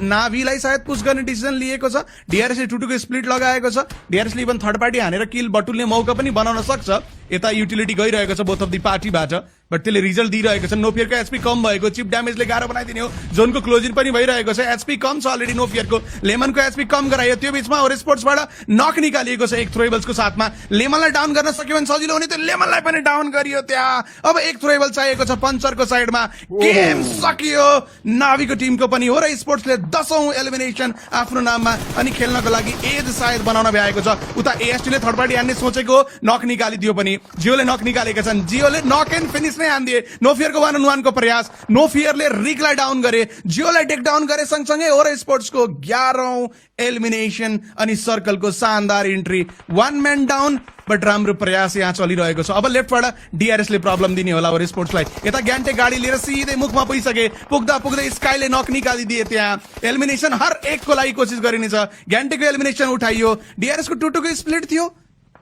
नाभीलाई सायद पुश गर्ने डिसिजन लिएको छ। डीआरएसले 2-2 को स्प्लिट लगाएको छ। डीआरएसले इभन थर्ड पार्टी हानेर किल बटुल्ने मौका पनि बनाउन सक्छ। यता युटिलिटी गइरहेको छ बोथ अफ दी पार्टीबाट, बट त्यसले रिजल्ट दिइरहेको छ। नोफियरको एचपी कम भएको, चिप ड्यामेजले गाह्रो बनाइदिने हो। जोनको क्लोजिङ पनि भइरहेको छ। एचपी कम छ अलरेडी नोफियरको। लेमनको एचपी कम गरायो। त्यो बीचमा ओर स्पोर्ट्सबाट नक निकालिएको छ एक थ्रोएबल्सको साथमा। लेमनलाई डाउन गर्न सक्यो भने सजिलो हुने थियो। लेमनलाई पनि डाउन गरियो त्यहाँ। अब एक थ्रोएबल चाहिएको छ पञ्चरको साइडमा। गेम सकियो नाभीको टिमको पनि। हो र स्पोर्ट्सले 10औं एलिमिनेसन आफ्नो नाममा अनि खेल्नको लागि एज सायद बनाउन भ्याएको छ। उता एएसटीले थर्ड पार्टी हान्ने सोचेको, नक निकालिदियो पनि। जियोले नक निकालेका छन्। जियोले नक एन्ड फिनिश नै हान्दिए। नोफियरको 1-on-1 को प्रयास। नोफियरले रिकलाई डाउन गरे, जियोलाई टेक डाउन गरे। सँगसँगै ओर स्पोर्ट्सको 11औं एलिमिनेसन अनि सर्कलको शानदार इन्ट्री। 1 म्यान डाउन, बट राम्रो प्रयास यहाँ चलिरहेको छ। अब लेफ्टबाट डीआरएसले प्रब्लम दिने होला ओर स्पोर्ट्सलाई। यता ग्यान्टे गाडी लिएर सिधै मुखमा पुगिसके। पुग्दा पुग्दै स्काईले नक निकालिदिए त्यहाँ। एलिमिनेसन हर एकको लागि कोसिस गरिनेछ। ग्यान्टेको एलिमिनेसन उठाइयो। डीआरएसको 2-2 को स्प्लिट थियो।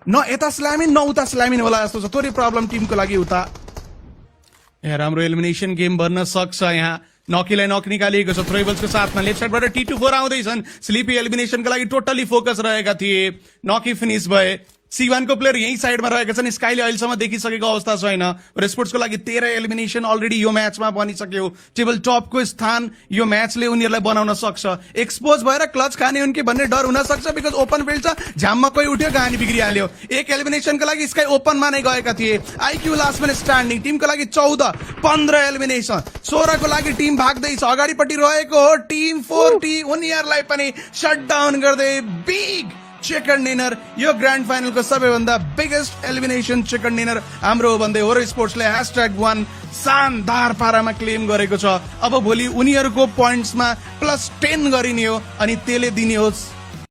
न यता स्ल्यामिन न उता स्ल्यामिन होला जस्तो छ। थोरै प्रब्लम टिमको लागि उता। यहाँ राम्रो एलिमिनेसन गेम बन्न सक्छ। यहाँ नकीलाई नक निकालिएको छ थ्रोएबल्सको साथमा। लेफ्ट साइडबाट T24 आउँदैछन्। स्लिपी एलिमिनेसनका लागि टोटली फोकस रहेका थिए। नकी फिनिश भए। C1 को प्लेयर यही साइडमा रहेका छन्। स्काईले अहिलेसम्म देखिसकेको अवस्था छैन। र स्पोर्ट्सको लागि 13 एलिमिनेसन अलरेडी यो म्याचमा बनिसक्यो। टेबल टपको स्थान यो म्याचले उनीहरूलाई बनाउन सक्छ। एक्सपोज भएर क्लच खाने उनके भन्ने डर हुन सक्छ, बिकज ओपन फिल्ड छ। झ्याममा कोही उठ्यो, कहानी बिग्रिहाल्यो। एक एलिमिनेसनको लागि स्काई ओपनमा नै गएका थिए। IQ last man standing. टिमको लागि 14, 15 एलिमिनेसन। 16 को लागि टिम भाग्दैछ। अगाडिपट्टि रहेको हो टिम 40। उनीहरूलाई पनि शटडाउन गर्दै बिग चिकन डिनर। यो ग्रान्ड फाइनलको सबैभन्दा बिगेस्ट एलिमिनेसन चिकन डिनर हाम्रो हो भन्दै ओरो स्पोर्ट्सले #1 शानदार पारामा क्लेम गरेको छ। अब भोलि उनीहरूको पोइन्ट्समा +10 गरिने हो अनि त्यसले दिने हो